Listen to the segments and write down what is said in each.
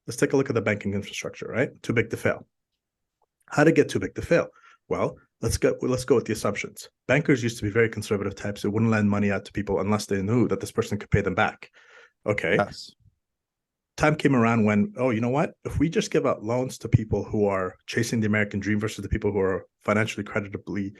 let's take a look at the banking infrastructure, right? Too big to fail. How to get too big to fail? Well, let's go with the assumptions. Bankers used to be very conservative types who wouldn't lend money out to people unless they knew that this person could pay them back. Okay. Yes. Time came around when, oh, you know what? If we just give out loans to people who are chasing the American dream versus the people who are financially creditably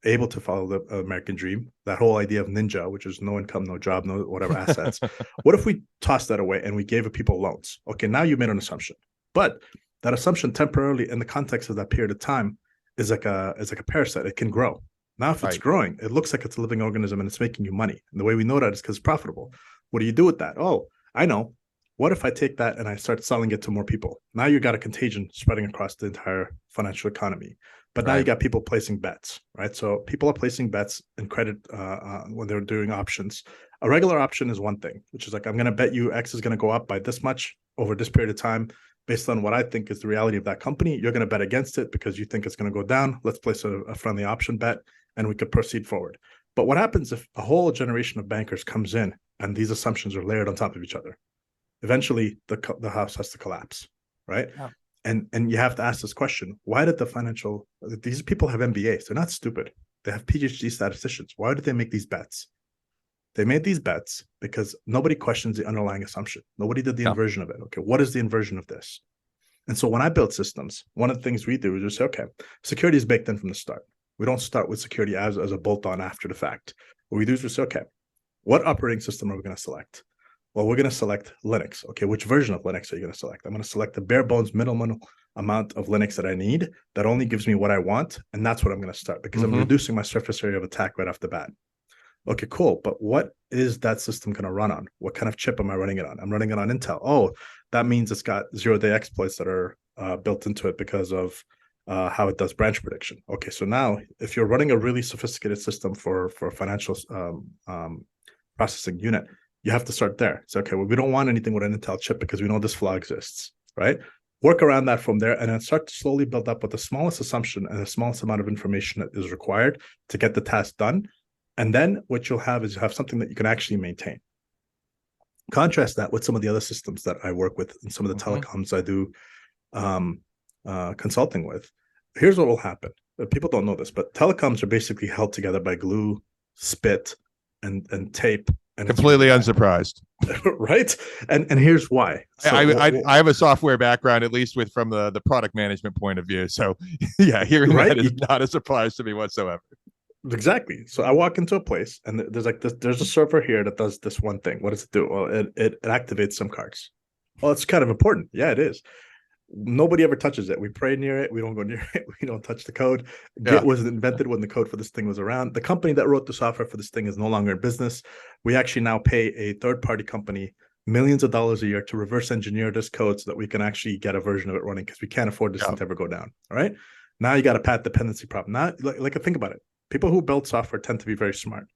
able to follow the American dream, that whole idea of ninja, which is no income, no job, no whatever assets. What if we toss that away and we gave people loans? Okay, now you made an assumption, but that assumption temporarily in the context of that period of time is like a parasite. It can grow. Now, if it's growing, it looks like it's a living organism and it's making you money. And the way we know that is because it's profitable. What do you do with that? Oh, I know. What if I take that and I start selling it to more people? Now you got a contagion spreading across the entire financial economy. But now you got people placing bets, right? So people are placing bets in credit when they're doing options. A regular option is one thing, which is like, I'm going to bet you X is going to go up by this much over this period of time based on what I think is the reality of that company. You're going to bet against it because you think it's going to go down. Let's place a friendly option bet and we could proceed forward. But what happens if a whole generation of bankers comes in and these assumptions are layered on top of each other? Eventually, the house has to collapse, right? Yeah. And you have to ask this question: why did these people have MBAs? They're not stupid. They have PhD statisticians. Why did they make these bets? They made these bets because nobody questions the underlying assumption. Nobody did the inversion of it. Okay, what is the inversion of this? And so when I build systems, one of the things we do is we say, okay, security is baked in from the start. We don't start with security as a bolt-on after the fact. What we do is we say, okay, what operating system are we going to select? Well, we're going to select Linux. Okay, which version of Linux are you going to select? I'm going to select the bare bones minimal amount of Linux that I need that only gives me what I want. And that's what I'm going to start because I'm reducing my surface area of attack right off the bat. Okay, cool. But what is that system going to run on? What kind of chip am I running it on? I'm running it on Intel. Oh, that means it's got zero-day exploits that are built into it because of how it does branch prediction. Okay, so now if you're running a really sophisticated system for a financial processing unit, you have to start there. So, okay, well, we don't want anything with an Intel chip because we know this flaw exists, right? Work around that from there and then start to slowly build up with the smallest assumption and the smallest amount of information that is required to get the task done. And then what you'll have is you have something that you can actually maintain. Contrast that with some of the other systems that I work with and some of the telecoms I do consulting with. Here's what will happen. People don't know this, but telecoms are basically held together by glue, spit, and tape. And completely unsurprised. Right? And here's why. So, I have a software background, at least from the product management point of view. So yeah, hearing that is not a surprise to me whatsoever. Exactly. So I walk into a place and there's like there's a server here that does this one thing. What does it do? Well, it activates SIM cards. Well, it's kind of important. Yeah, it is. Nobody ever touches it. We pray near it. We don't go near it. We don't touch the code. Git was invented when the code for this thing was around. The company that wrote the software for this thing is no longer in business. We actually now pay a third-party company millions of dollars a year to reverse engineer this code so that we can actually get a version of it running because we can't afford this thing to ever go down. All right. Now you got a path dependency problem. Now, like think about it. People who build software tend to be very smart.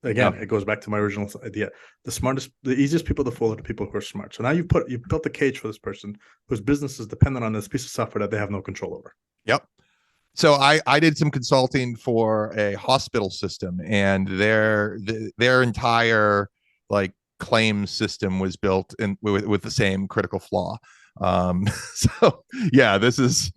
Again, it goes back to my original idea. The easiest people to fool are the people who are smart. So now you've built a cage for this person whose business is dependent on this piece of software that they have no control over. Yep. So I did some consulting for a hospital system, and their entire like claims system was built with the same critical flaw. So yeah, this is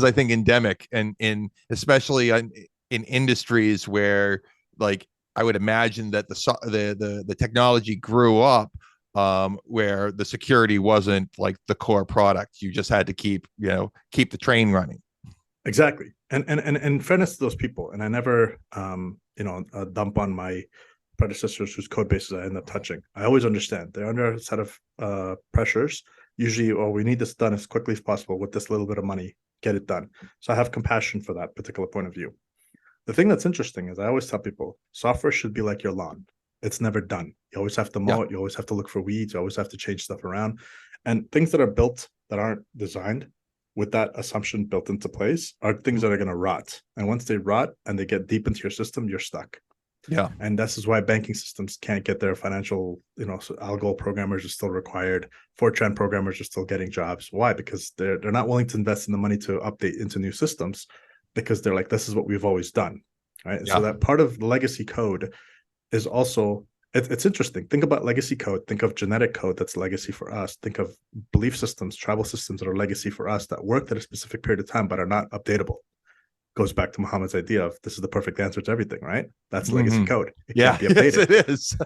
I think endemic, and especially in industries where, like, I would imagine that the technology grew up where the security wasn't like the core product. You just had to keep the train running. Exactly. And in fairness to those people, and I never dump on my predecessors whose code bases I end up touching. I always understand they're under a set of pressures. Usually, we need this done as quickly as possible with this little bit of money, get it done. So I have compassion for that particular point of view. The thing that's interesting is I always tell people software should be like your lawn. It's never done. You always have to mow it. You always have to look for weeds. You always have to change stuff around. And things that are built that aren't designed with that assumption built into place are things that are going to rot. And once they rot and they get deep into your system, you're stuck. Yeah. And this is why banking systems can't get their financial, so algo programmers are still required. Fortran programmers are still getting jobs. Why? Because they're not willing to invest in the money to update into new systems, because they're like, this is what we've always done, right? Yeah. So that part of the legacy code is also It's interesting. Think about legacy code. Think of genetic code that's legacy for us. Think of belief systems, tribal systems that are legacy for us that worked at a specific period of time but are not updatable. Goes back to Muhammad's idea of this is the perfect answer to everything, right? That's legacy code. It Yeah, can't be yes, updated. it is.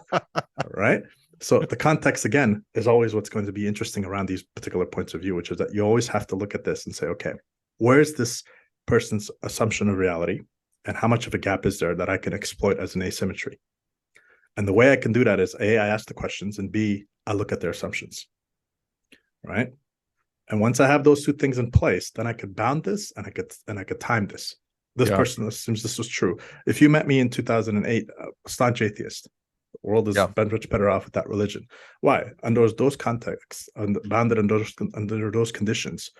Right? So the context again is always what's going to be interesting around these particular points of view, which is that you always have to look at this and say, okay, where's this person's assumption of reality, and how much of a gap is there that I can exploit as an asymmetry? And the way I can do that is A, I ask the questions, and B, I look at their assumptions. Right. And once I have those two things in place, then I could bound this and I could time this. This person assumes this was true. If you met me in 2008, staunch atheist, the world is much better off with that religion. Why? Under those contexts, bounded under those conditions,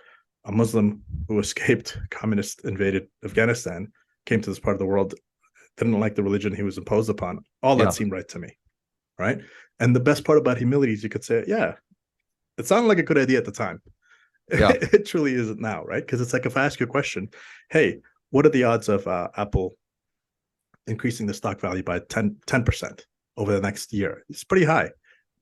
a Muslim who escaped communist invaded Afghanistan, came to this part of the world, didn't like the religion he was imposed upon. All that seemed right to me, right? And the best part about humility is you could say, yeah, it sounded like a good idea at the time. Yeah. It truly isn't now, right? Because it's like if I ask you a question, hey, what are the odds of Apple increasing the stock value by 10% over the next year? It's pretty high.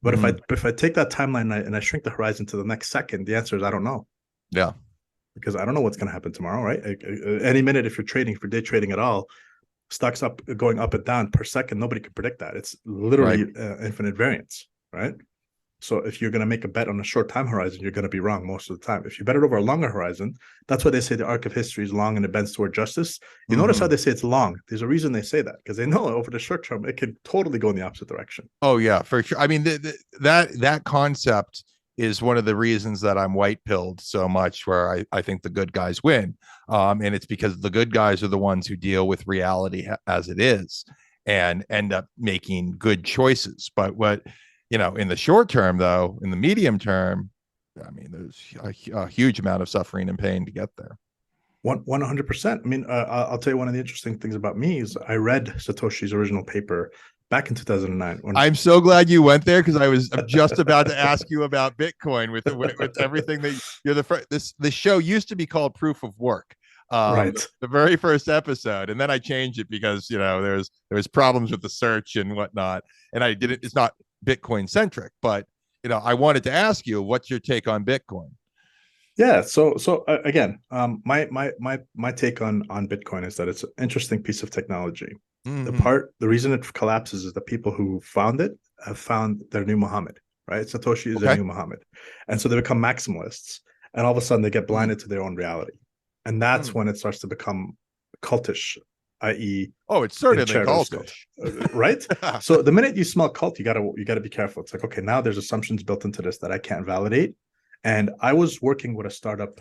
But if I take that timeline and I shrink the horizon to the next second, the answer is I don't know. Yeah. Because I don't know what's going to happen tomorrow, right? Any minute, if you're trading, for day trading at all, stocks going up and down per second, nobody can predict that. It's literally infinite variance, right? So if you're going to make a bet on a short time horizon, you're going to be wrong most of the time. If you bet it over a longer horizon, that's why they say the arc of history is long and it bends toward justice. You notice how they say it's long. There's a reason they say that, because they know over the short term, it could totally go in the opposite direction. Oh yeah, for sure. I mean, that concept is one of the reasons that I'm white pilled so much, where I think the good guys win. And it's because the good guys are the ones who deal with reality as it is and end up making good choices. But what, in the short term, though, in the medium term, I mean, there's a huge amount of suffering and pain to get there. 100%. I mean, I'll tell you, one of the interesting things about me is I read Satoshi's original paper back in 2009. I'm so glad you went there, because I'm just about to ask you about Bitcoin with everything that you're the first. This show used to be called Proof of Work. Right. The very first episode, and then I changed it because there was problems with the search and whatnot, and I didn't. It's not Bitcoin centric, but I wanted to ask you, what's your take on Bitcoin? Yeah. So again, my take on Bitcoin is that it's an interesting piece of technology. The reason it collapses is the people who found it have found their new Muhammad, right? Satoshi is their new Muhammad, and so they become maximalists, and all of a sudden they get blinded to their own reality, and that's when it starts to become cultish, i.e., it's certainly cultish, right? So the minute you smell cult, you gotta be careful. It's like, okay, now there's assumptions built into this that I can't validate. And I was working with a startup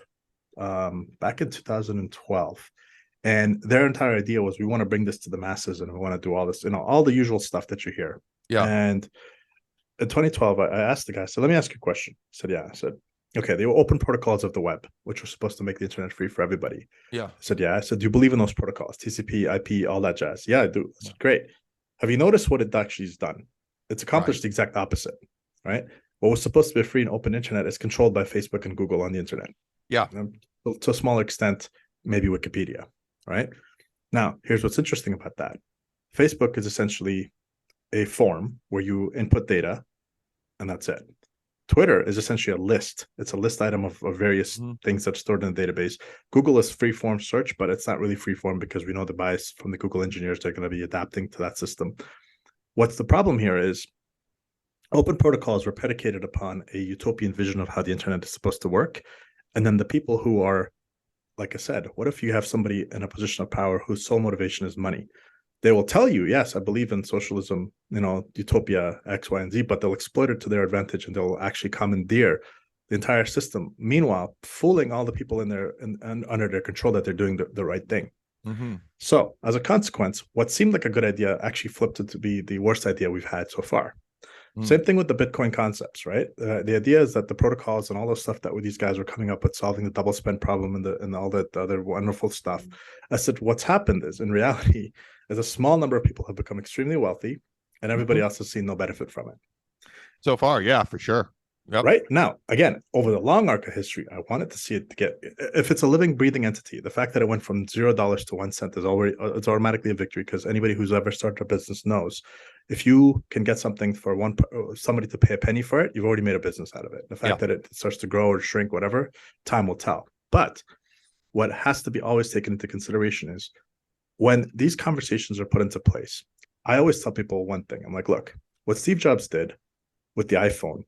back in 2012, and their entire idea was, we want to bring this to the masses and we want to do all this, all the usual stuff that you hear. Yeah. And in 2012, I asked the guy, so let me ask you a question. I said, yeah. I said, okay, they were open protocols of the web, which were supposed to make the internet free for everybody. Yeah. I said, yeah. I said, do you believe in those protocols? TCP, IP, all that jazz. Yeah, I do. I said, great. Have you noticed what it actually has done? It's accomplished the exact opposite, right? What was supposed to be a free and open internet is controlled by Facebook and Google on the internet. Yeah. To a smaller extent, maybe Wikipedia, right? Now, here's what's interesting about that. Facebook is essentially a form where you input data, and that's it. Twitter is essentially a list. It's a list item of various things that's stored in the database. Google is free-form search, but it's not really free-form, because we know the bias from the Google engineers, they're going to be adapting to that system. What's the problem here is open protocols were predicated upon a utopian vision of how the internet is supposed to work. And then the people who are, like I said, what if you have somebody in a position of power whose sole motivation is money? They will tell you, yes, I believe in socialism, utopia, X, Y, and Z, but they'll exploit it to their advantage, and they'll actually commandeer the entire system. Meanwhile, fooling all the people in their and under their control that they're doing the right thing. So as a consequence, what seemed like a good idea actually flipped to be the worst idea we've had so far. Same thing with the Bitcoin concepts, right? The idea is that the protocols and all those stuff that these guys were coming up with, solving the double spend problem and all that other wonderful stuff. I said, what's happened is, in reality, is a small number of people have become extremely wealthy, and everybody else has seen no benefit from it. So far, yeah, for sure. Yep. Right now, again, over the long arc of history, I wanted to see it to get, if it's a living, breathing entity, the fact that it went from $0 to 1 cent is already, it's automatically a victory, because anybody who's ever started a business knows if you can get something for somebody to pay a penny for it, you've already made a business out of it. The fact that it starts to grow or shrink, whatever, time will tell. But what has to be always taken into consideration is when these conversations are put into place, I always tell people one thing. I'm like, look, what Steve Jobs did with the iPhone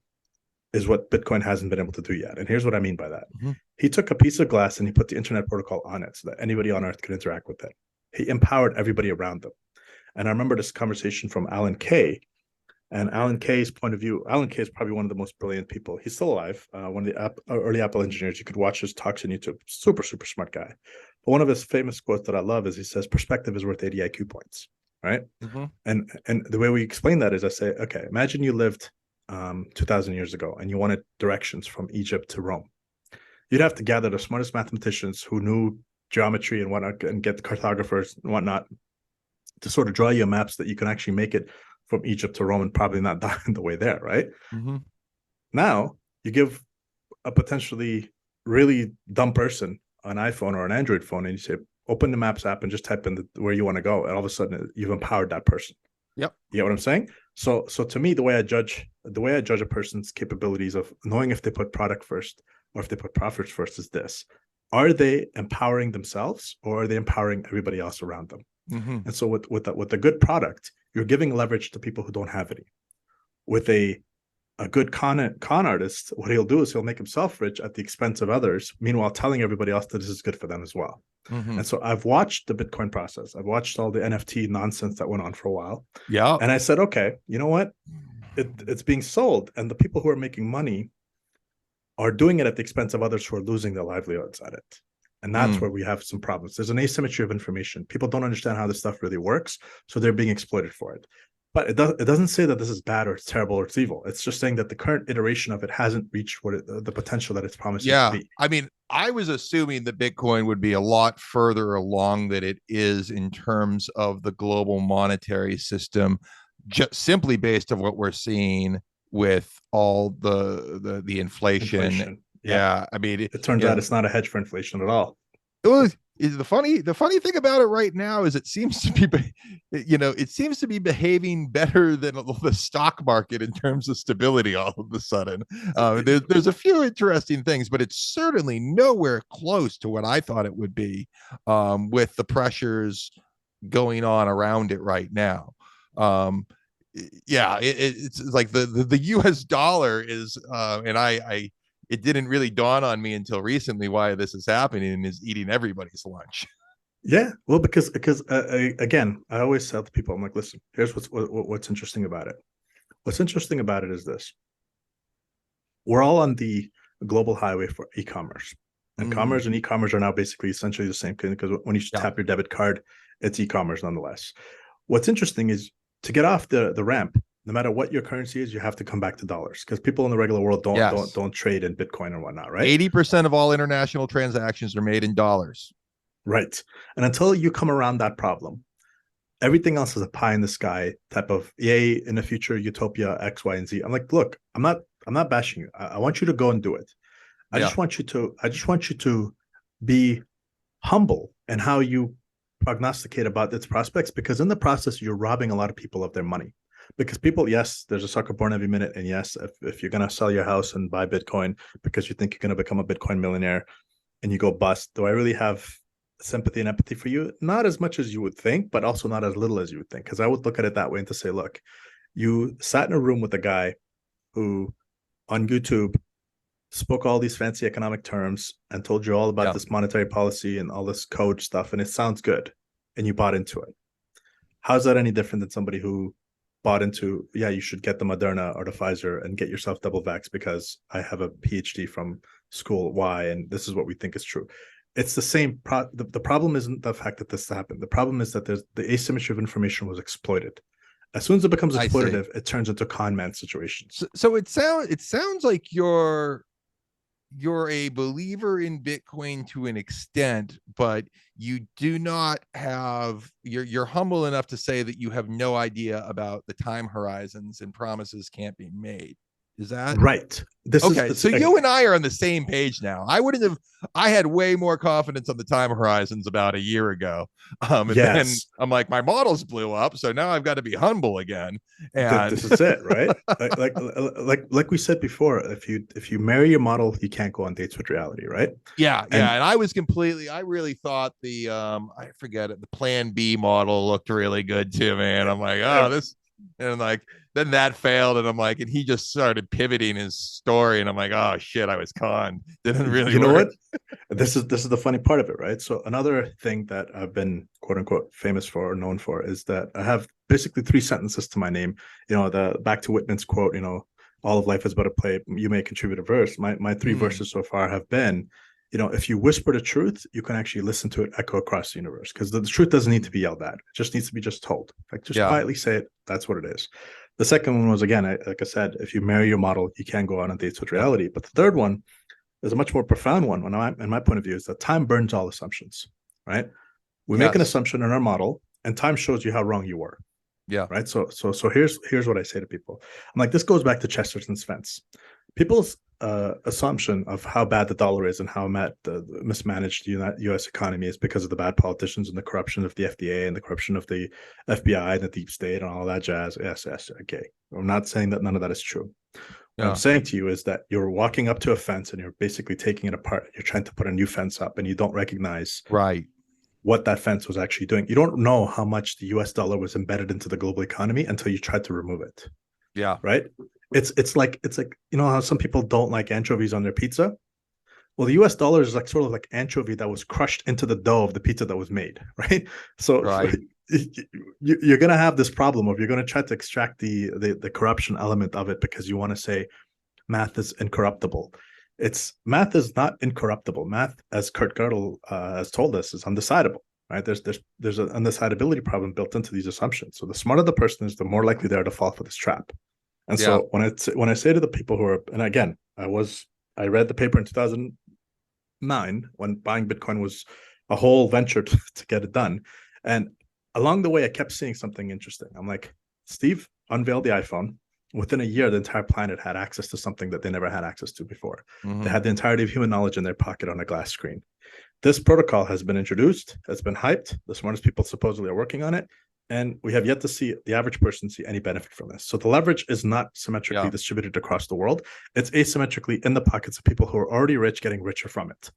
is what Bitcoin hasn't been able to do yet. And here's what I mean by that. Mm-hmm. He took a piece of glass and he put the internet protocol on it so that anybody on earth could interact with it. He empowered everybody around them. And I remember this conversation from Alan Kay. And Alan Kay's point of view, Alan Kay is probably one of the most brilliant people. He's still alive, one of the early Apple engineers. You could watch his talks on YouTube. Super, super smart guy. But one of his famous quotes that I love is he says, perspective is worth 80 IQ points, right? Mm-hmm. And the way we explain that is I say, okay, imagine you lived 2,000 years ago and you wanted directions from Egypt to Rome. You'd have to gather the smartest mathematicians who knew geometry and whatnot and get the cartographers and whatnot to sort of draw you maps that you can actually make it from Egypt to Rome and probably not die on the way there, right? Mm-hmm. Now you give a potentially really dumb person an iPhone or an Android phone and you say, open the Maps app and just type in where you want to go. And all of a sudden you've empowered that person. Yep. You get what I'm saying? So to me, the way I judge a person's capabilities of knowing if they put product first or if they put profits first is this: are they empowering themselves or are they empowering everybody else around them? Mm-hmm. And so with a good product, you're giving leverage to people who don't have any. With a good con artist, what he'll do is he'll make himself rich at the expense of others, meanwhile telling everybody else that this is good for them as well. Mm-hmm. And so I've watched the Bitcoin process. I've watched all the NFT nonsense that went on for a while. Yeah. And I said, okay, you know what? It's being sold, and the people who are making money are doing it at the expense of others who are losing their livelihoods at it. And that's where we have some problems. There's an asymmetry of information. People don't understand how this stuff really works, so they're being exploited for it. But it doesn't say that this is bad or it's terrible or it's evil. It's just saying that the current iteration of it hasn't reached the potential that it's promising to be. I mean, I was assuming that Bitcoin would be a lot further along than it is in terms of the global monetary system, just simply based on what we're seeing with all the inflation. Yeah. I mean, it turns out it's not a hedge for inflation at all. The funny thing about it right now is it seems to be behaving better than the stock market in terms of stability all of a sudden. There's a few interesting things, but it's certainly nowhere close to what I thought it would be, with the pressures going on around it right now. It's like the US dollar is, and it didn't really dawn on me until recently why this is happening, and is eating everybody's lunch. Yeah, well, because again, I always tell to people, I'm like, listen, here's what's interesting about it. What's interesting about it is this: we're all on the global highway for e-commerce, and commerce and e-commerce are now basically essentially the same thing, because when you tap your debit card, it's e-commerce nonetheless. What's interesting is to get off the ramp, no matter what your currency is, you have to come back to dollars, because people in the regular world don't trade in Bitcoin and whatnot, right? 80% of all international transactions are made in dollars. Right. And until you come around that problem, everything else is a pie in the sky type of, yay, in the future, utopia, X, Y, and Z. I'm like, look, I'm not bashing you. I want you to go and do it. I just want you to be humble in how you prognosticate about its prospects, because in the process, you're robbing a lot of people of their money. Because people, yes, there's a sucker born every minute. And yes, if you're going to sell your house and buy Bitcoin because you think you're going to become a Bitcoin millionaire and you go bust, do I really have sympathy and empathy for you? Not as much as you would think, but also not as little as you would think. Because I would look at it that way and to say, look, you sat in a room with a guy who on YouTube spoke all these fancy economic terms and told you all about this monetary policy and all this code stuff, and it sounds good, and you bought into it. How's that any different than somebody who bought into, yeah, you should get the Moderna or the Pfizer and get yourself double vax because I have a PhD from school Y and this is what we think is true? It's the same. The problem isn't the fact that this happened. The problem is that there's the asymmetry of information was exploited. As soon as it becomes exploitative, it turns into con man situations. So it sounds like you're a believer in Bitcoin to an extent, but you do not have, you're humble enough to say that you have no idea about the time horizons and promises can't be made. Is that Right. This is okay? So you and I are on the same page now. I wouldn't have. I had way more confidence on the time horizons about a year ago, and then yes. I'm like, my models blew up, so now I've got to be humble again. And This is it, right? Like we said before, if you marry your model, you can't go on dates with reality, right? yeah, And and I was completely. I really thought the I forget it. The Plan B model looked really good to me, and I'm like, oh, this, and like then that failed, and I'm like, and he just started pivoting his story, and I'm like, oh shit, I was conned. Didn't really you know work. what? This is the funny part of it, right? So another thing that I've been quote unquote famous for or known for is that I have basically three sentences to my name. The back to Whitman's quote, all of life is but a play. You may contribute a verse. My three verses so far have been, if you whisper the truth, you can actually listen to it echo across the universe because the truth doesn't need to be yelled at. It just needs to be just told. Like just Yeah, quietly say it. That's what it is. The second one was again, like I said, if you marry your model, you can go on dates with reality. But the third one is a much more profound one. In my point of view, is that time burns all assumptions. Right? We make an yes, assumption in our model, and time shows you how wrong you were. yeah, Right? So here's what I say to people. I'm like, this goes back to Chesterton's fence. People's assumption of how bad the dollar is and how the mismanaged U.S. economy is because of the bad politicians and the corruption of the FDA and the corruption of the FBI and the deep state and all that jazz. Yes, okay. I'm not saying that none of that is true. What I'm yeah, saying to you is that you're walking up to a fence and you're basically taking it apart. You're trying to put a new fence up and you don't recognize right, what that fence was actually doing. You don't know how much the US dollar was embedded into the global economy until you try to remove it, yeah, right? It's like how some people don't like anchovies on their pizza. Well, the US dollar is like sort of like anchovy that was crushed into the dough of the pizza that was made, right? So right, you're going to have this problem of you're going to try to extract the corruption element of it because you want to say math is incorruptible. It's math is not incorruptible. Math, as Kurt Gödel has told us, is undecidable. Right? There's an undecidability problem built into these assumptions. So the smarter the person is, the more likely they are to fall for this trap. And yeah, so when I say to the people who are, and again, I read the paper in 2009 when buying Bitcoin was a whole venture to get it done, and along the way I kept seeing something interesting. I'm like, Steve unveiled the iPhone. Within a year, the entire planet had access to something that they never had access to before. They mm-hmm. had the entirety of human knowledge in their pocket on a glass screen. This protocol has been introduced, has been hyped. The smartest people supposedly are working on it. And we have yet to see the average person see any benefit from this. So the leverage is not symmetrically Yeah, distributed across the world. It's asymmetrically in the pockets of people who are already rich getting richer from it.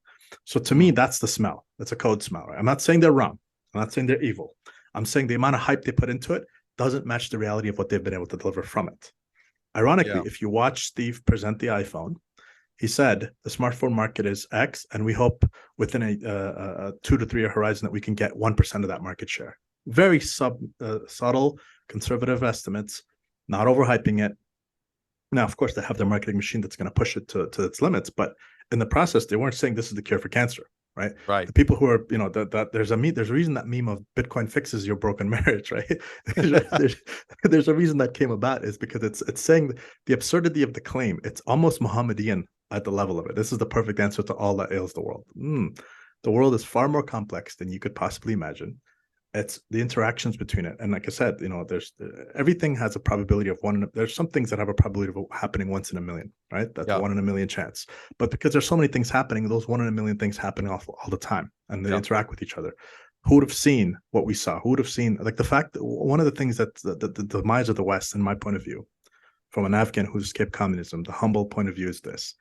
So to me, that's the smell. That's a code smell. Right? I'm not saying they're wrong. I'm not saying they're evil. I'm saying the amount of hype they put into it doesn't match the reality of what they've been able to deliver from it. Ironically, yeah, if you watch Steve present the iPhone, he said the smartphone market is X, and we hope within a 2 to 3 year horizon that we can get 1% of that market share. Very subtle, conservative estimates, not overhyping it. Now, of course, they have their marketing machine that's going to push it to its limits, but in the process, they weren't saying this is the cure for cancer, right? right, The people who are, that there's a reason that meme of Bitcoin fixes your broken marriage, right? there's a reason that came about is because it's saying the absurdity of the claim. It's almost Mohammedan at the level of it. This is the perfect answer to all that ails the world. The world is far more complex than you could possibly imagine. It's the interactions between it, and like I said, there's everything has a probability of one. There's some things that have a probability of happening once in a million, right? That's a yeah, 1 in a million chance. But because there's so many things happening, those 1 in a million things happening all the time, and they yeah, interact with each other. Who would have seen what we saw? Who would have seen like the fact that one of the things that the demise of the West, in my point of view, from an Afghan who's escaped communism, the humble point of view is this: